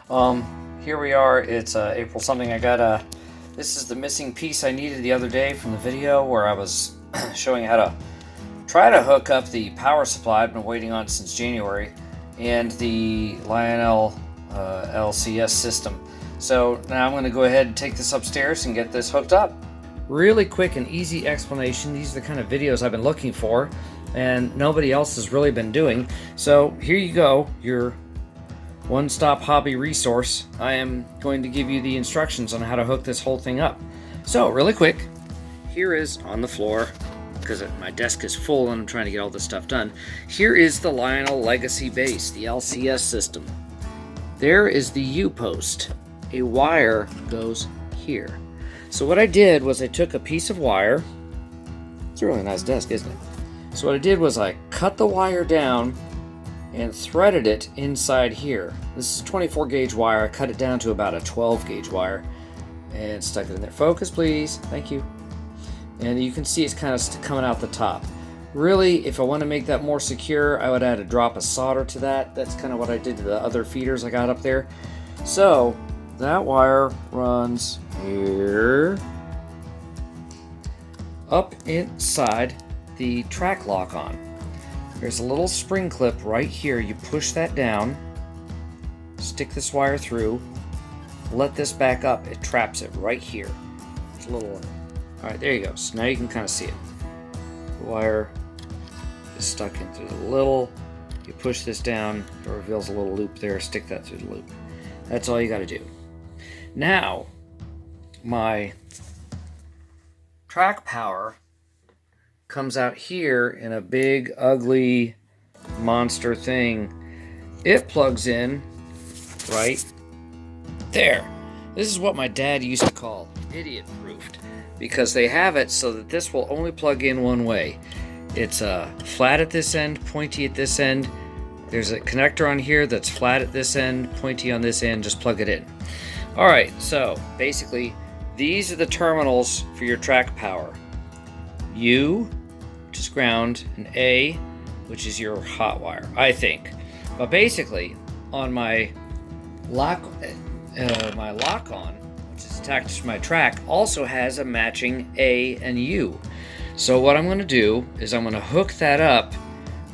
Here we are. It's April something. I got this is the missing piece I needed the other day from the video where I was showing how to try to hook up the power supply I've been waiting on since January and the Lionel LCS system. So now I'm going to go ahead and take this upstairs and get this hooked up. Really quick and easy explanation. These are the kind of videos I've been looking for and nobody else has really been doing. So here you go, your one-stop hobby resource. I am going to give you the instructions on how to hook this whole thing up. So really quick, here is on the floor, because my desk is full and I'm trying to get all this stuff done. Here is the Lionel Legacy base, the LCS system. There is the U-post. A wire goes here. So what I did was I took a piece of wire. It's a really nice desk, isn't it? So what I did was I cut the wire down and threaded it inside here. This is 24 gauge wire. I cut it down to about a 12 gauge wire and stuck it in there. Focus, please. Thank you. And you can see it's kind of coming out the top. Really, if I want to make that more secure, I would add a drop of solder to that. That's kind of what I did to the other feeders I got up there. So that wire runs here up inside the track Lockon. There's a little spring clip right here. You push that down, stick this wire through, let this back up. It traps it right here. There's a little. All right, there you go. So now you can kind of see it. The wire is stuck in through the little. You push this down, it reveals a little loop there. Stick that through the loop. That's all you got to do. Now, my track power comes out here in a big, ugly monster thing. It plugs in right there. This is what my dad used to call idiot-proofed, because they have it so that this will only plug in one way. It's flat at this end, pointy at this end. There's a connector on here that's flat at this end, pointy on this end. Just plug it in. All right, so basically these are the terminals for your track power. U, which is ground, and A, which is your hot wire, I think. But basically, on my Lockon, which is attached to my track, also has a matching A and U. So what I'm going to do is I'm going to hook that up,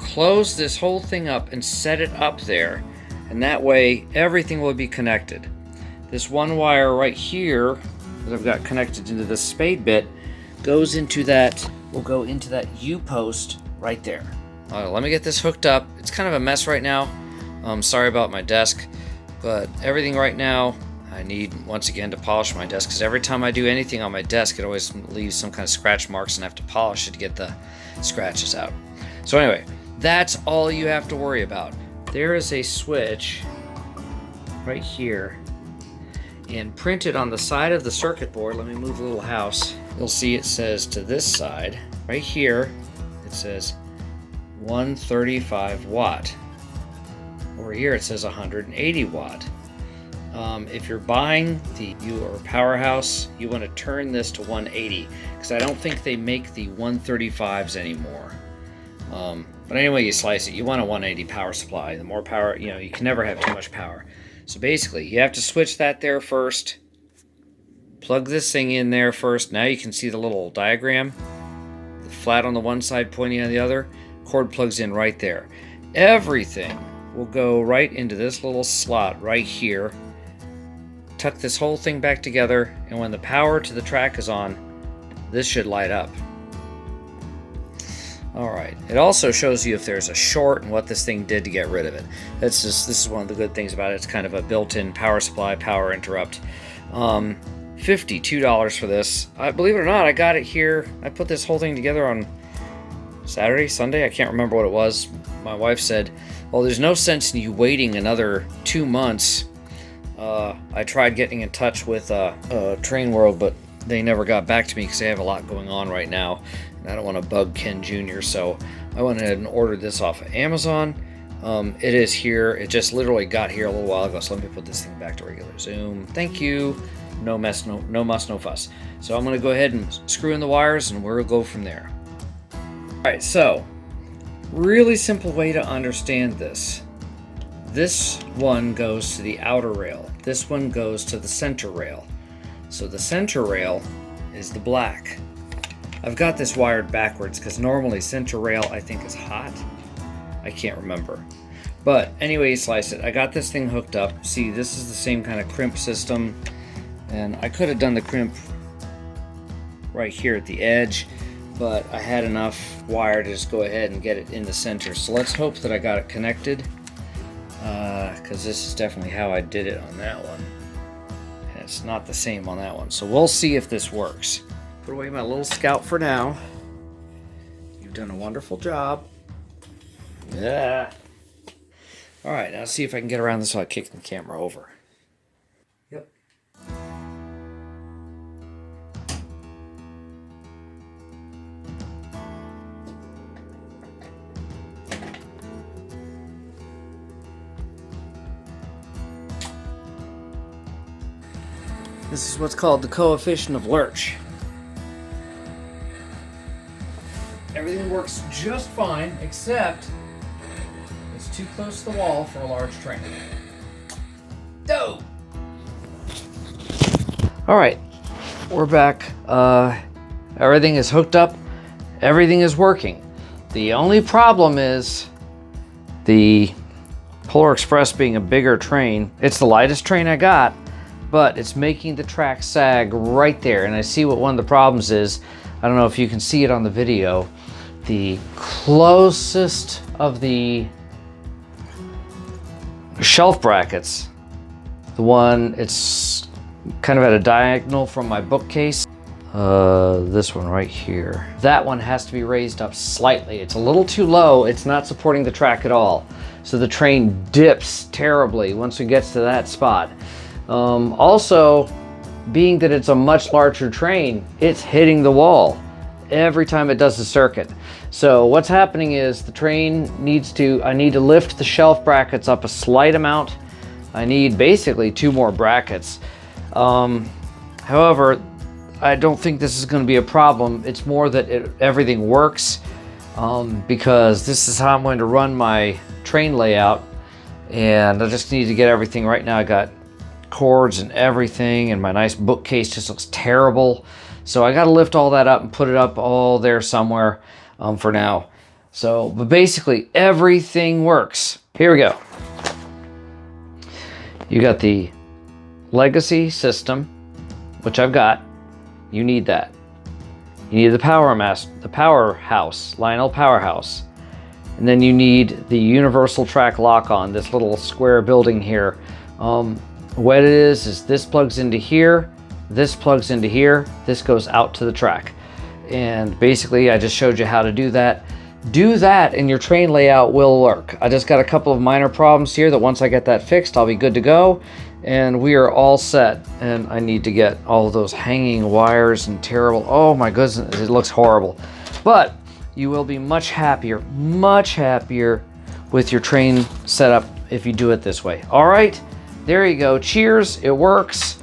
close this whole thing up, and set it up there, and that way everything will be connected. This one wire right here that I've got connected into this spade bit goes into that. Will go into that U-post right there. Let me get this hooked up. It's kind of a mess right now. Sorry about my desk, but everything right now, I need once again to polish my desk, because every time I do anything on my desk, it always leaves some kind of scratch marks and I have to polish it to get the scratches out. So anyway, that's all you have to worry about. There is a switch right here, and printed on the side of the circuit board, let me move the little house. You'll see it says to this side, right here, it says 135 watt. Over here it says 180 watt. If you're buying your powerhouse, you want to turn this to 180, because I don't think they make the 135s anymore. But anyway you slice it, you want a 180 power supply. The more power, you can never have too much power. So basically, you have to switch that there first. Plug this thing in there first. Now you can see the little diagram. The flat on the one side, pointing on the other. Cord plugs in right there. Everything will go right into this little slot right here. Tuck this whole thing back together, and when the power to the track is on, this should light up. Alright, it also shows you if there's a short and what this thing did to get rid of it. This is one of the good things about it. It's kind of a built-in power supply, power interrupt. $52 for this. Believe it or not, I got it here. I put this whole thing together on Saturday, Sunday, I can't remember what it was. My wife said, well, there's no sense in you waiting another 2 months. I tried getting in touch with Train World, but they never got back to me because they have a lot going on right now. I don't want to bug Ken Jr., so I went ahead and ordered this off of Amazon. It is here. It just literally got here a little while ago, so let me put this thing back to regular zoom. Thank you. No mess, no muss, no fuss. So I'm going to go ahead and screw in the wires, and we'll go from there. All right, so really simple way to understand this. This one goes to the outer rail. This one goes to the center rail. So the center rail is the black. I've got this wired backwards because normally center rail I think is hot. I can't remember. But anyway, you slice it. I got this thing hooked up. See, this is the same kind of crimp system. And I could have done the crimp right here at the edge, but I had enough wire to just go ahead and get it in the center. So let's hope that I got it connected, because this is definitely how I did it on that one. And it's not the same on that one. So we'll see if this works. Put away my little Scout for now. You've done a wonderful job. Yeah. All right, now see if I can get around this without kicking the camera over. Yep. This is what's called the coefficient of lurch. Everything works just fine, except it's too close to the wall for a large train. Dope! Alright, we're back. Everything is hooked up. Everything is working. The only problem is the Polar Express being a bigger train. It's the lightest train I got, but it's making the track sag right there. And I see what one of the problems is. I don't know if you can see it on the video. The closest of the shelf brackets, the one, it's kind of at a diagonal from my bookcase. This one right here. That one has to be raised up slightly. It's a little too low. It's not supporting the track at all. So the train dips terribly once it gets to that spot. Also, being that it's a much larger train, it's hitting the wall every time it does the circuit. So what's happening is the train needs to, I need to lift the shelf brackets up a slight amount. I need basically 2 more brackets. However, I don't think this is going to be a problem. It's more that everything works, because this is how I'm going to run my train layout, and I just need to get everything right now. I got cords and everything, and my nice bookcase just looks terrible. So I got to lift all that up and put it up all there somewhere for now. So, but basically everything works. Here we go. You got the legacy system, which I've got. You need that. You need the powerhouse, Lionel powerhouse. And then you need the universal track Lockon, this little square building here. What it is this plugs into here, this plugs into here, this goes out to the track. And basically I just showed you how to do that. Do that and your train layout will work. I just got a couple of minor problems here that once I get that fixed, I'll be good to go. And we are all set. And I need to get all of those hanging wires and terrible, oh my goodness, it looks horrible. But you will be much happier with your train setup if you do it this way. All right. There you go. Cheers. It works.